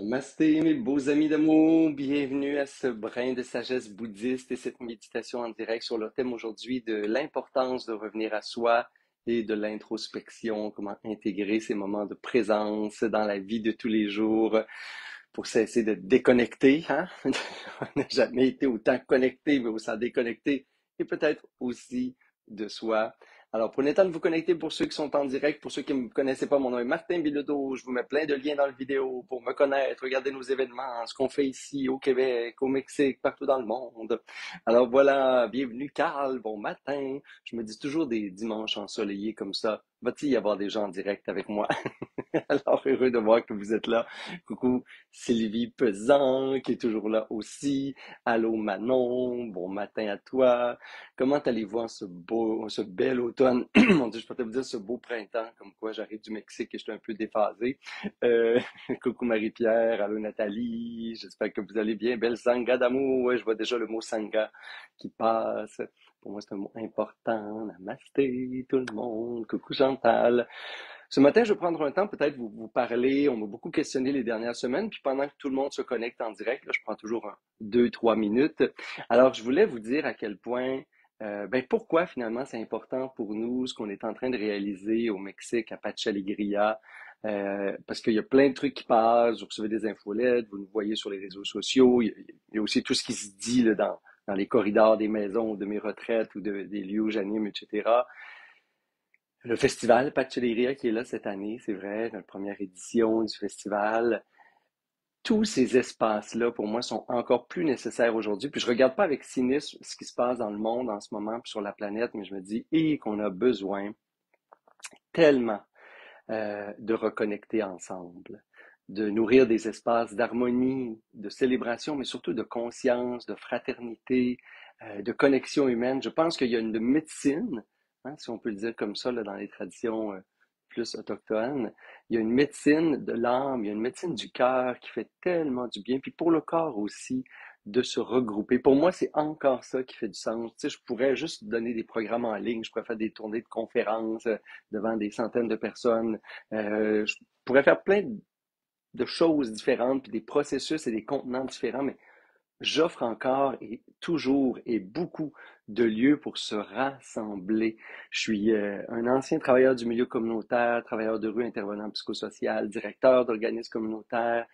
Namasté, mes beaux amis d'amour, bienvenue à ce brin de sagesse bouddhiste et cette méditation en direct sur le thème aujourd'hui de l'importance de revenir à soi et de l'introspection, comment intégrer ces moments de présence dans la vie de tous les jours pour cesser de déconnecter, hein? On n'a jamais été autant connecté, mais autant déconnecté et peut-être aussi de soi. Alors, prenez le temps de vous connecter pour ceux qui sont en direct. Pour ceux qui ne me connaissaient pas, mon nom est Martin Bilodeau. Je vous mets plein de liens dans la vidéo pour me connaître, regarder nos événements, ce qu'on fait ici au Québec, au Mexique, partout dans le monde. Alors voilà, bienvenue Carl, bon matin. Je me dis toujours des dimanches ensoleillés comme ça. Va-t-il y avoir des gens en direct avec moi? Alors, heureux de voir que vous êtes là. Coucou Sylvie Pesan, qui est toujours là aussi. Allô Manon, bon matin à toi. Comment allez-vous en ce bel automne? Mon Dieu, je peux te dire ce beau printemps, comme quoi j'arrive du Mexique et je suis un peu déphasé. Euh, coucou Marie-Pierre, allô Nathalie, j'espère que vous allez bien. Belle sangha d'amour, ouais, je vois déjà le mot sangha qui passe. Pour moi, c'est un mot important. Namasté, tout le monde. Coucou Chantal. Ce matin, je vais prendre un temps, peut-être vous parler. On m'a beaucoup questionné les dernières semaines, puis pendant que tout le monde se connecte en direct, là, je prends toujours 2, 3 minutes. Alors, je voulais vous dire à quel point, pourquoi finalement c'est important pour nous, ce qu'on est en train de réaliser au Mexique, à Pacha Alegria, parce qu'il y a plein de trucs qui passent, vous recevez des infolettes, vous nous voyez sur les réseaux sociaux, il y a aussi tout ce qui se dit là, dans les corridors des maisons, de mes retraites ou des lieux où j'anime, etc. Le festival Pacheleria qui est là cette année, c'est vrai, notre première édition du festival. Tous ces espaces-là, pour moi, sont encore plus nécessaires aujourd'hui. Puis je regarde pas avec cynisme ce qui se passe dans le monde en ce moment, puis sur la planète, mais je me dis, qu'on a besoin tellement de reconnecter ensemble, de nourrir des espaces d'harmonie, de célébration, mais surtout de conscience, de fraternité, de connexion humaine. Je pense qu'il y a une médecine, hein, si on peut le dire comme ça, là, dans les traditions plus autochtones. Il y a une médecine de l'âme, il y a une médecine du cœur qui fait tellement du bien, puis pour le corps aussi, de se regrouper. Pour moi, c'est encore ça qui fait du sens. Tu sais, je pourrais juste donner des programmes en ligne, je pourrais faire des tournées de conférences devant des centaines de personnes. Je pourrais faire plein de choses différentes, puis des processus et des contenants différents, mais j'offre encore et toujours et beaucoup de lieux pour se rassembler. Je suis un ancien travailleur du milieu communautaire, travailleur de rue, intervenant psychosocial, directeur d'organismes communautaires.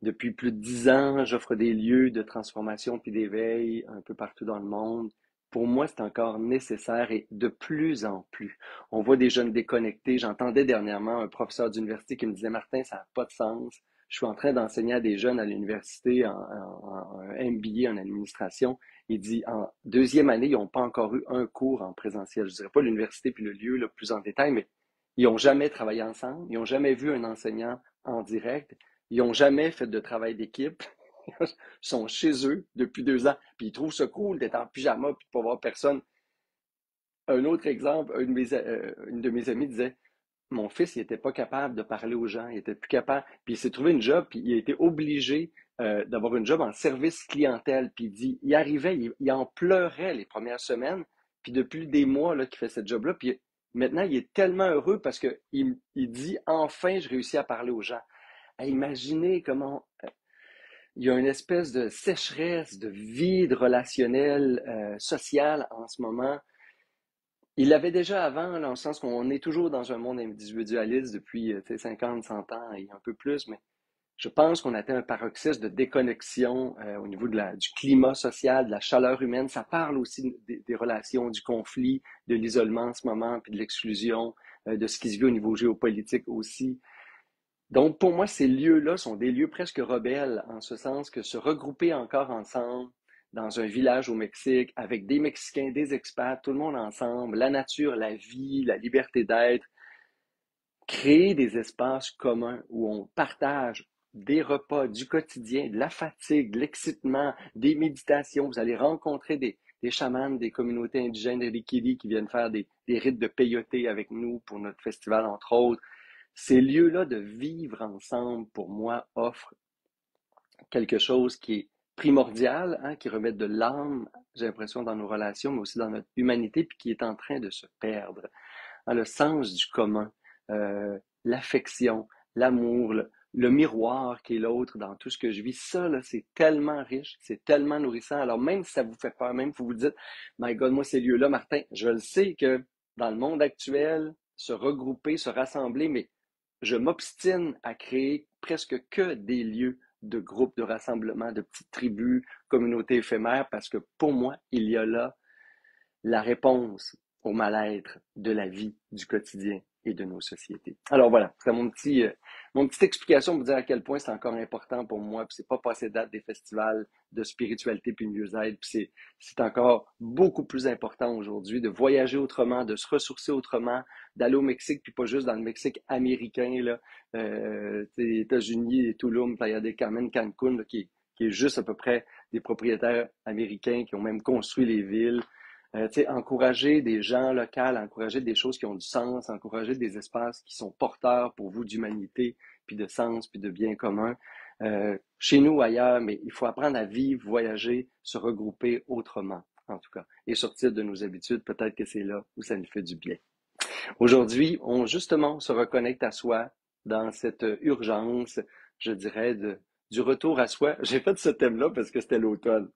Depuis plus de 10 ans, j'offre des lieux de transformation puis d'éveil un peu partout dans le monde. Pour moi, c'est encore nécessaire et de plus en plus. On voit des jeunes déconnectés. J'entendais dernièrement un professeur d'université qui me disait, Martin, ça n'a pas de sens. Je suis en train d'enseigner à des jeunes à l'université en MBA en administration. Il dit, en deuxième année, ils n'ont pas encore eu un cours en présentiel. Je dirais pas l'université puis le lieu le plus en détail, mais ils n'ont jamais travaillé ensemble. Ils n'ont jamais vu un enseignant en direct. Ils n'ont jamais fait de travail d'équipe. Ils sont chez eux depuis 2 ans. Puis ils trouvent ça cool d'être en pyjama puis de pas voir personne. Un autre exemple, une de mes amies disait, mon fils, il était pas capable de parler aux gens. Il était plus capable. Puis il s'est trouvé une job, puis il a été obligé d'avoir une job en service clientèle. Puis il dit, il arrivait, il en pleurait les premières semaines. Puis depuis des mois là, qu'il fait cette job-là, puis maintenant, il est tellement heureux parce que il dit, enfin, je réussis à parler aux gens. À imaginer comment il y a une espèce de sécheresse, de vide relationnel, social en ce moment. Il l'avait déjà avant, dans le sens qu'on est toujours dans un monde individualiste depuis 50, 100 ans et un peu plus, mais je pense qu'on atteint un paroxysme de déconnexion au niveau du climat social, de la chaleur humaine. Ça parle aussi des relations, du conflit, de l'isolement en ce moment, puis de l'exclusion, de ce qui se vit au niveau géopolitique aussi. Donc, pour moi, ces lieux-là sont des lieux presque rebelles, en ce sens que se regrouper encore ensemble dans un village au Mexique, avec des Mexicains, des expats, tout le monde ensemble, la nature, la vie, la liberté d'être, créer des espaces communs où on partage des repas, du quotidien, de la fatigue, de l'excitement, des méditations. Vous allez rencontrer des chamans, des communautés indigènes de Rikili qui viennent faire des rites de peyote avec nous pour notre festival, entre autres. Ces lieux-là de vivre ensemble, pour moi, offrent quelque chose qui est primordial, hein, qui remet de l'âme, j'ai l'impression, dans nos relations, mais aussi dans notre humanité, puis qui est en train de se perdre. Hein, le sens du commun, l'affection, l'amour, le miroir qui est l'autre dans tout ce que je vis, ça, là, c'est tellement riche, c'est tellement nourrissant. Alors, même si ça vous fait peur, même si vous vous dites, My God, moi, ces lieux-là, Martin, je le sais que dans le monde actuel, se regrouper, se rassembler, mais je m'obstine à créer presque que des lieux de groupes, de rassemblement, de petites tribus, communautés éphémères, parce que pour moi, il y a là la réponse au mal-être de la vie du quotidien et de nos sociétés. Alors voilà, c'est mon petite explication pour vous dire à quel point c'est encore important pour moi, puis c'est pas passé date des festivals de spiritualité puis de mieux-être, puis c'est encore beaucoup plus important aujourd'hui de voyager autrement, de se ressourcer autrement, d'aller au Mexique, puis pas juste dans le Mexique américain, là, les États-Unis et Tulum, Playa del Carmen, Cancun, là, qui est juste à peu près des propriétaires américains qui ont même construit les villes. Encourager des gens locaux, encourager des choses qui ont du sens, encourager des espaces qui sont porteurs pour vous d'humanité, puis de sens, puis de bien commun. Chez nous, ailleurs, mais il faut apprendre à vivre, voyager, se regrouper autrement, en tout cas, et sortir de nos habitudes. Peut-être que c'est là où ça nous fait du bien. Aujourd'hui, justement, se reconnecte à soi dans cette urgence, je dirais, du retour à soi. J'ai fait ce thème-là parce que c'était l'automne.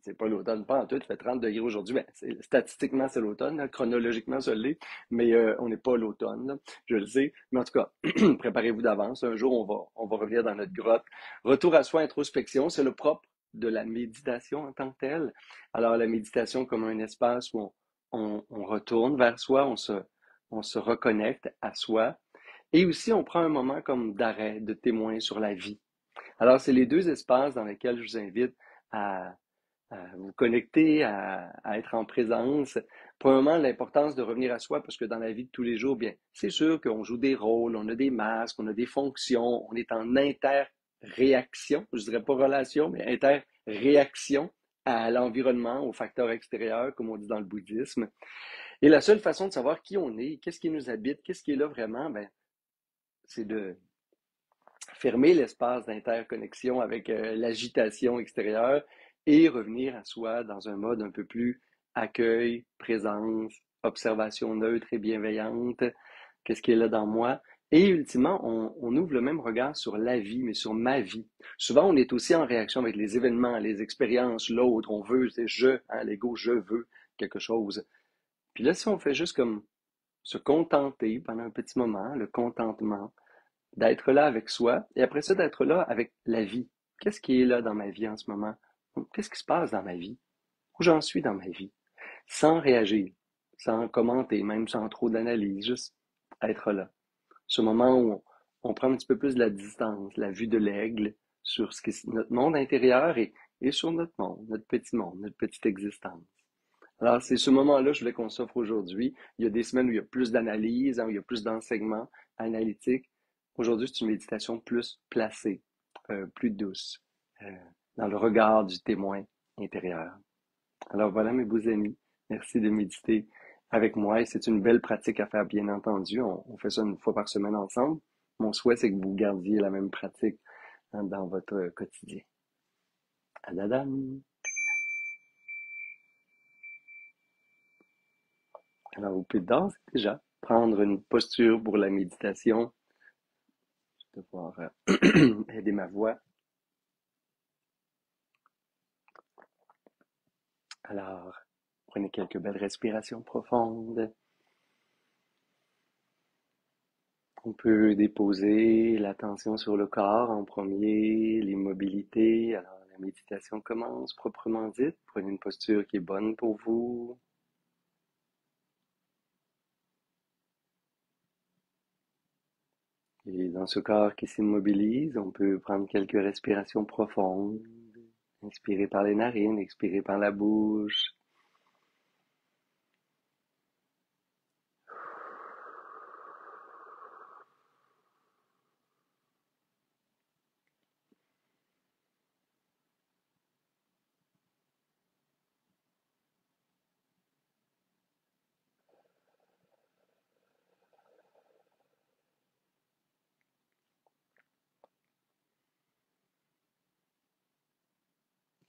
C'est pas l'automne, pas en tout, il fait 30 degrés aujourd'hui. Ben, statistiquement, c'est l'automne, là, chronologiquement, ça l'est, mais on n'est pas à l'automne, là, je le sais. Mais en tout cas, préparez-vous d'avance. Un jour, on va revenir dans notre grotte. Retour à soi, introspection, c'est le propre de la méditation en tant que telle. Alors, la méditation comme un espace où on retourne vers soi, on se reconnecte à soi. Et aussi, on prend un moment comme d'arrêt, de témoin sur la vie. Alors, c'est les deux espaces dans lesquels je vous invite à vous connecter, à être en présence. Premièrement, l'importance de revenir à soi, parce que dans la vie de tous les jours, bien, c'est sûr qu'on joue des rôles, on a des masques, on a des fonctions, on est en interréaction, je dirais pas relation, mais interréaction à l'environnement, aux facteurs extérieurs, comme on dit dans le bouddhisme. Et la seule façon de savoir qui on est, qu'est-ce qui nous habite, qu'est-ce qui est là vraiment, ben, c'est de fermer l'espace d'interconnexion avec l'agitation extérieure et revenir à soi dans un mode un peu plus accueil, présence, observation neutre et bienveillante. Qu'est-ce qui est là dans moi? Et ultimement, on ouvre le même regard sur la vie, mais sur ma vie. Souvent, on est aussi en réaction avec les événements, les expériences, l'autre. On veut, c'est je, hein, l'ego, je veux quelque chose. Puis là, si on fait juste comme se contenter pendant un petit moment, le contentement, d'être là avec soi et après ça, d'être là avec la vie. Qu'est-ce qui est là dans ma vie en ce moment? Qu'est-ce qui se passe dans ma vie? Où j'en suis dans ma vie? Sans réagir, sans commenter, même sans trop d'analyse, juste être là. Ce moment où on prend un petit peu plus de la distance, la vue de l'aigle sur ce qui est notre monde intérieur et sur notre monde, notre petite existence. Alors, c'est ce moment-là, je voulais qu'on s'offre aujourd'hui. Il y a des semaines où il y a plus d'analyse, hein, où il y a plus d'enseignement analytique. Aujourd'hui, c'est une méditation plus placée, plus douce, euh, dans le regard du témoin intérieur. Alors voilà, mes beaux amis, merci de méditer avec moi et c'est une belle pratique à faire, bien entendu. On fait ça une fois par semaine ensemble. Mon souhait, c'est que vous gardiez la même pratique, hein, dans votre quotidien. Adadam! Alors, vous pouvez danser déjà, prendre une posture pour la méditation. Je vais devoir aider ma voix. Alors, prenez quelques belles respirations profondes. On peut déposer l'attention sur le corps en premier, l'immobilité. Alors, la méditation commence proprement dite. Prenez une posture qui est bonne pour vous. Et dans ce corps qui s'immobilise, on peut prendre quelques respirations profondes. Inspirez par les narines, expirez par la bouche.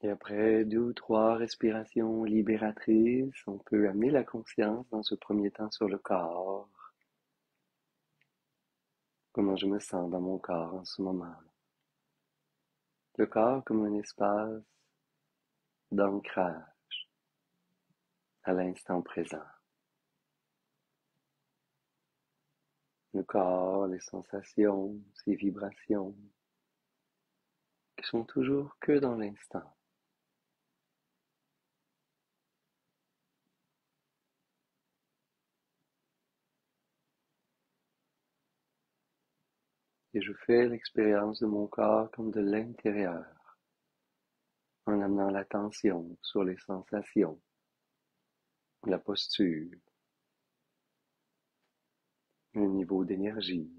Et après deux ou trois respirations libératrices, on peut amener la conscience dans ce premier temps sur le corps. comment je me sens dans mon corps en ce moment. Le corps comme un espace d'ancrage à l'instant présent. Le corps, les sensations, ces vibrations qui sont toujours que dans l'instant. Et je fais l'expérience de mon corps comme de l'intérieur, en amenant l'attention sur les sensations, la posture, le niveau d'énergie.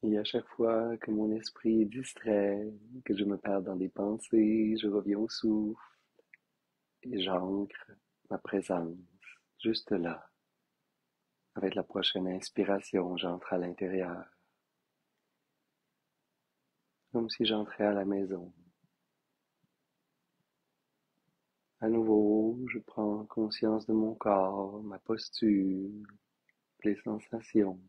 Et à chaque fois que mon esprit est distrait, que je me perds dans des pensées, je reviens au souffle et j'ancre ma présence juste là. Avec la prochaine inspiration, j'entre à l'intérieur, comme si j'entrais à la maison. À nouveau, je prends conscience de mon corps, ma posture, les sensations.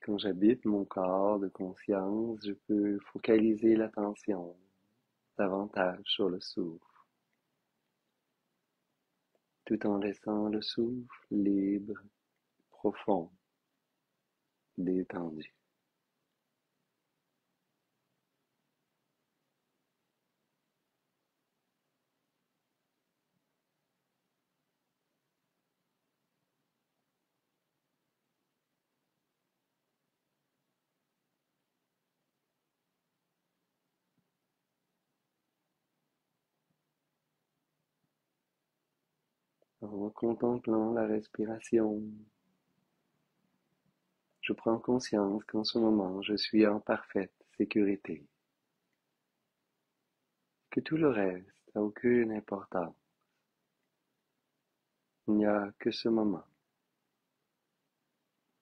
Quand j'habite mon corps de conscience, je peux focaliser l'attention davantage sur le souffle, tout en laissant le souffle libre, profond, détendu. En contemplant la respiration, je prends conscience qu'en ce moment, je suis en parfaite sécurité, que tout le reste n'a aucune importance. Il n'y a que ce moment,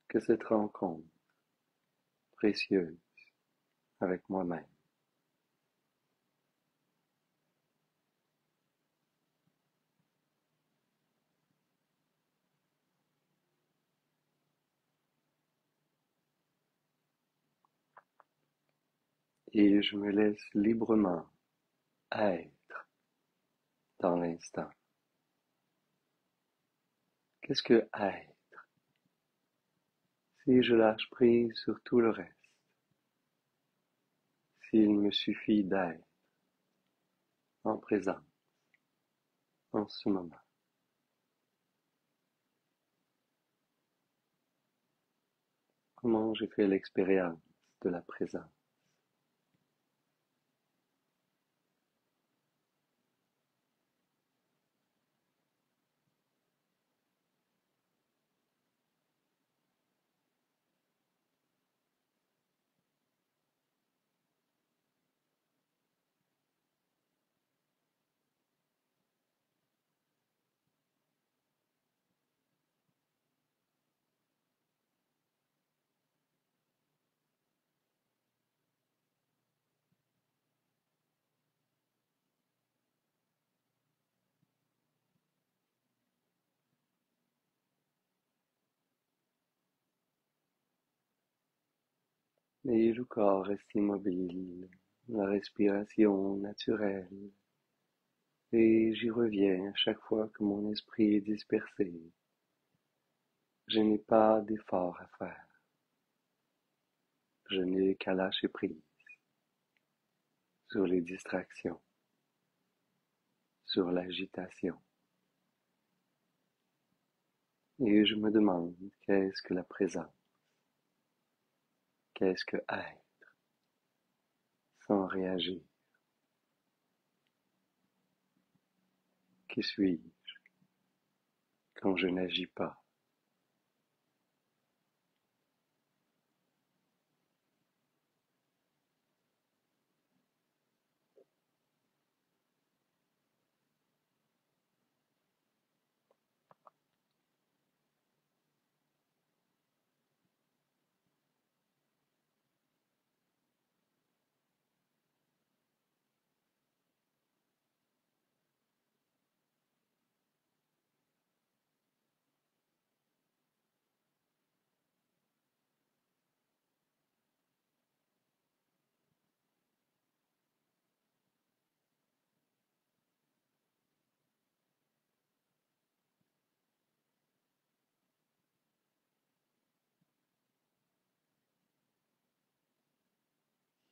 que cette rencontre précieuse avec moi-même. Et je me laisse librement être dans l'instant. Qu'est-ce que être? Si je lâche prise sur tout le reste, s'il me suffit d'être en présent, en ce moment. Comment j'ai fait l'expérience de la présence? Et le corps reste immobile, la respiration naturelle, et j'y reviens à chaque fois que mon esprit est dispersé. Je n'ai pas d'effort à faire, je n'ai qu'à lâcher prise sur les distractions. sur l'agitation. Et je me demande, qu'est-ce que la présence? Qu'est-ce que être sans réagir? Qui suis-je quand je n'agis pas?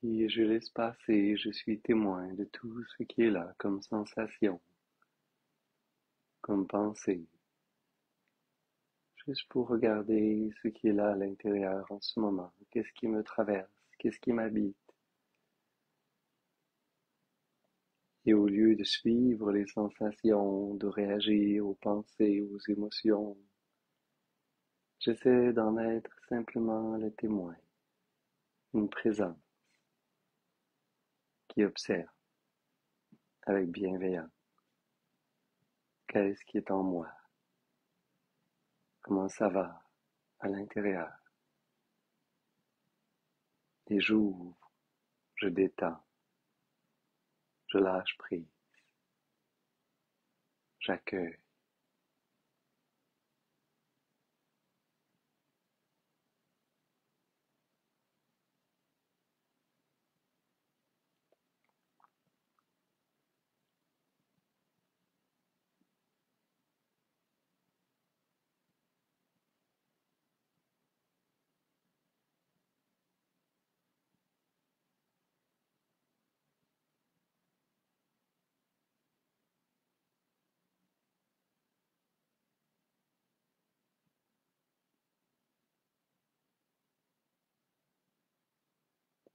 Et je laisse passer, je suis témoin de tout ce qui est là comme sensation, comme pensée, juste pour regarder ce qui est là à l'intérieur en ce moment. Qu'est-ce qui me traverse? Qu'est-ce qui m'habite? Et au lieu de suivre les sensations, de réagir aux pensées, aux émotions, j'essaie d'en être simplement le témoin, une présence qui observe avec bienveillance. Qu'est-ce qui est en moi? Comment ça va à l'intérieur? Et j'ouvre, je détends, je lâche prise, j'accueille.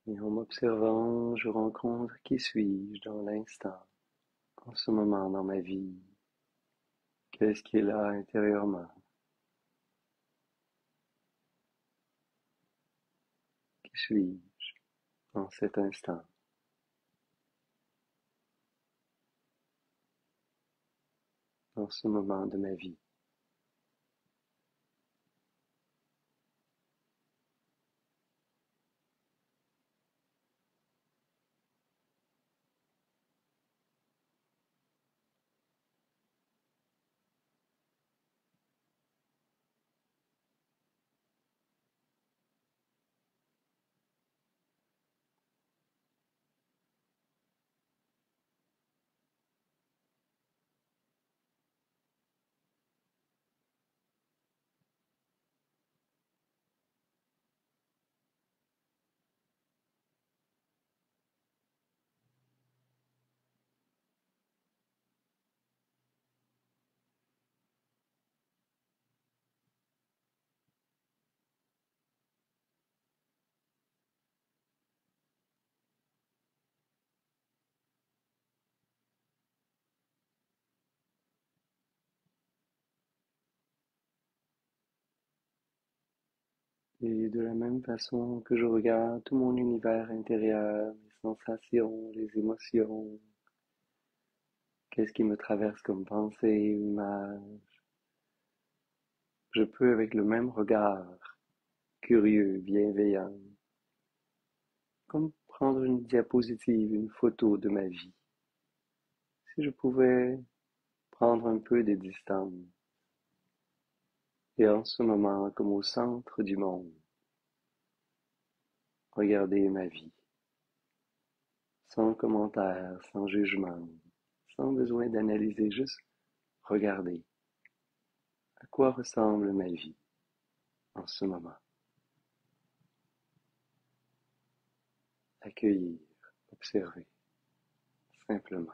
Et en m'observant, je rencontre qui suis-je dans l'instant, en ce moment dans ma vie. Qu'est-ce qui est là intérieurement? Qui suis-je en cet instant, dans ce moment de ma vie? Et de la même façon que je regarde tout mon univers intérieur, les sensations, les émotions, qu'est-ce qui me traverse comme pensée ou image, je peux avec le même regard, curieux, bienveillant, comme prendre une diapositive, une photo de ma vie. Si je pouvais prendre un peu de distance, et en ce moment, comme au centre du monde, regarder ma vie, sans commentaire, sans jugement, sans besoin d'analyser, juste regarder à quoi ressemble ma vie en ce moment. Accueillir, observer, simplement.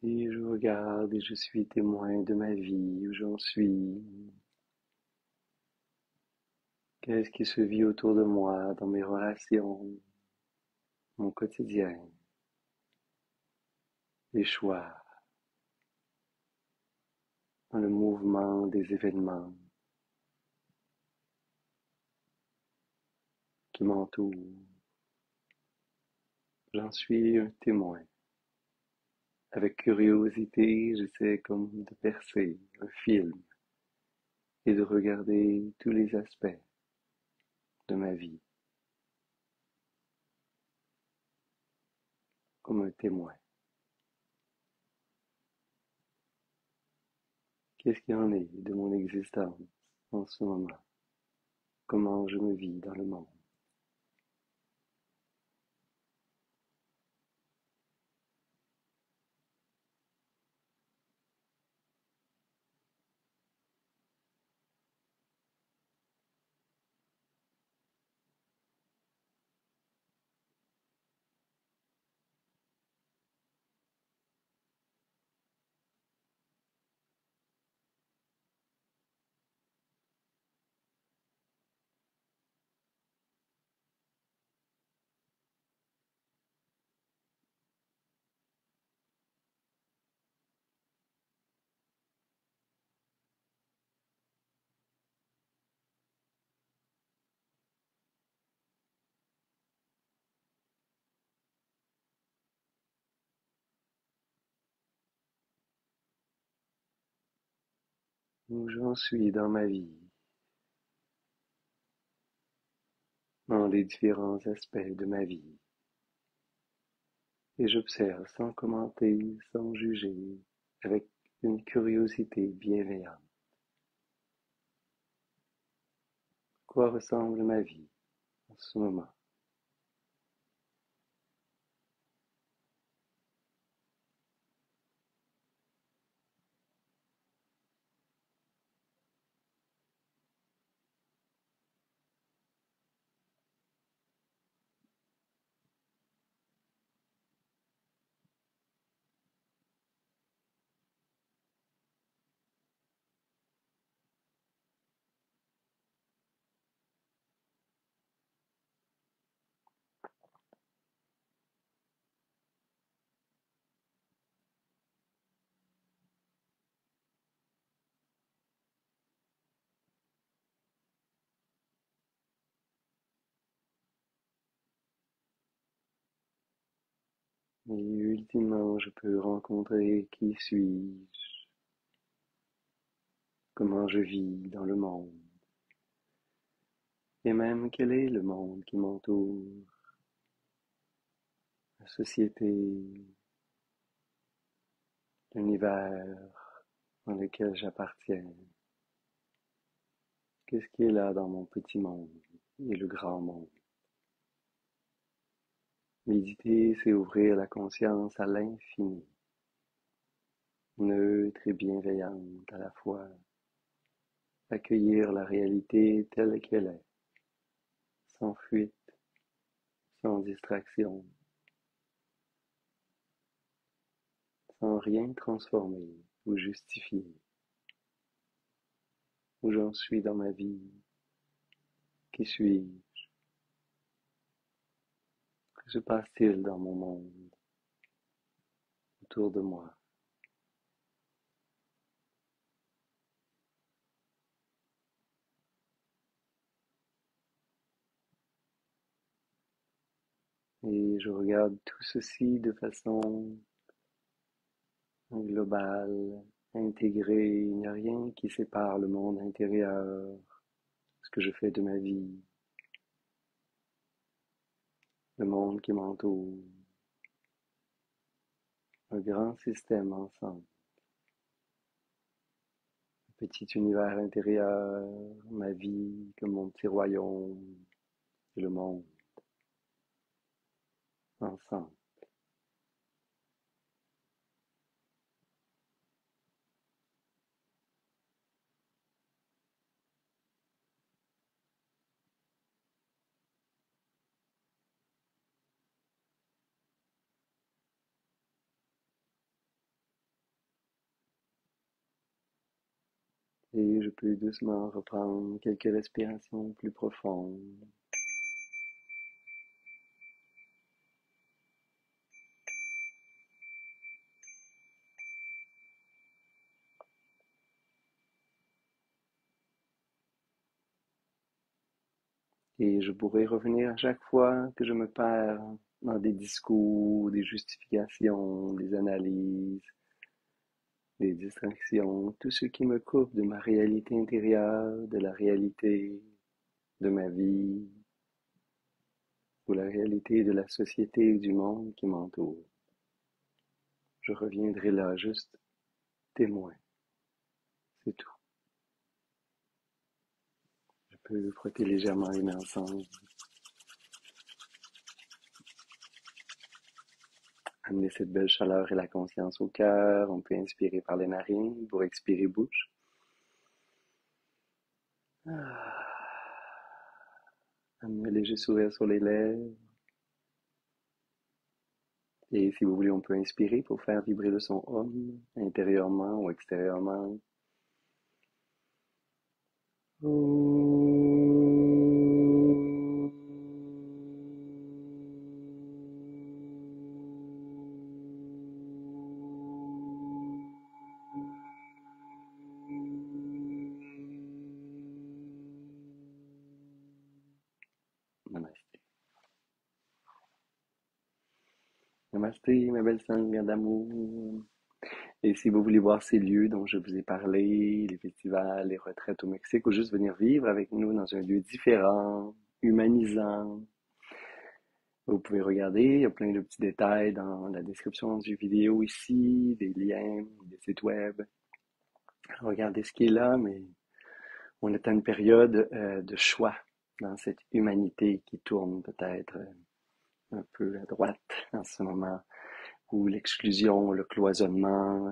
Et je regarde et je suis témoin de ma vie, où j'en suis. Qu'est-ce qui se vit autour de moi, dans mes relations, mon quotidien, les choix, dans le mouvement des événements qui m'entourent. J'en suis un témoin. Avec curiosité, j'essaie comme de percer un film et de regarder tous les aspects de ma vie comme un témoin. Qu'est-ce qu'il en est de mon existence en ce moment? Comment je me vis dans le monde? Où j'en suis dans ma vie, dans les différents aspects de ma vie. Et j'observe sans commenter, sans juger, avec une curiosité bienveillante. Quoi ressemble ma vie en ce moment? Et ultimement, je peux rencontrer qui suis-je, comment je vis dans le monde, et même quel est le monde qui m'entoure, la société, l'univers dans lequel j'appartiens. Qu'est-ce qui est là dans mon petit monde et le grand monde? Méditer, c'est ouvrir la conscience à l'infini, neutre et bienveillante à la fois, accueillir la réalité telle qu'elle est, sans fuite, sans distraction, sans rien transformer ou justifier. Où j'en suis dans ma vie, qui suis-je, que se passe-t-il dans mon monde, autour de moi? Et je regarde tout ceci de façon globale, intégrée. Il n'y a rien qui sépare le monde intérieur, ce que je fais de ma vie, le monde qui m'entoure, un grand système ensemble, un petit univers intérieur, ma vie comme mon petit royaume et le monde ensemble. Et je peux doucement reprendre quelques respirations plus profondes. Et je pourrais revenir à chaque fois que je me perds dans des discours, des justifications, des analyses, des distractions, tout ce qui me coupe de ma réalité intérieure, de la réalité de ma vie, ou la réalité de la société et du monde qui m'entoure. Je reviendrai là juste témoin, c'est tout. Je peux frotter légèrement les mains ensemble, amener cette belle chaleur et la conscience au cœur. On peut inspirer par les narines pour expirer bouche. Amener un léger sourire sur les lèvres. Et si vous voulez, on peut inspirer pour faire vibrer le son OM, intérieurement ou extérieurement. Namasté. Namasté, ma belle sangha d'amour. Et si vous voulez voir ces lieux dont je vous ai parlé, les festivals, les retraites au Mexique, ou juste venir vivre avec nous dans un lieu différent, humanisant, vous pouvez regarder, il y a plein de petits détails dans la description du vidéo ici, des liens, des sites web. Regardez ce qui est là, mais on est à une période de choix dans cette humanité qui tourne peut-être un peu à droite en ce moment, où l'exclusion, le cloisonnement,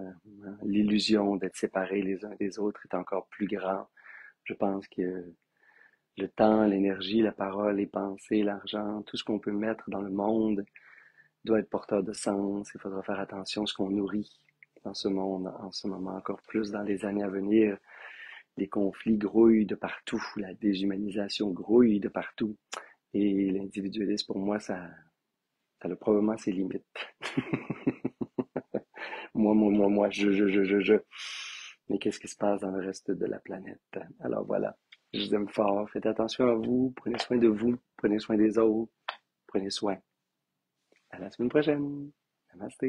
l'illusion d'être séparés les uns des autres est encore plus grand. Je pense que le temps, l'énergie, la parole, les pensées, l'argent, tout ce qu'on peut mettre dans le monde doit être porteur de sens. Il faudra faire attention à ce qu'on nourrit dans ce monde en ce moment, encore plus dans les années à venir. Les conflits grouillent de partout, la déshumanisation grouille de partout. Et l'individualisme, pour moi, ça a probablement ses limites. Moi, je. Mais qu'est-ce qui se passe dans le reste de la planète? Alors voilà, je vous aime fort. Faites attention à vous, prenez soin de vous, prenez soin des autres, prenez soin. À la semaine prochaine. Namaste.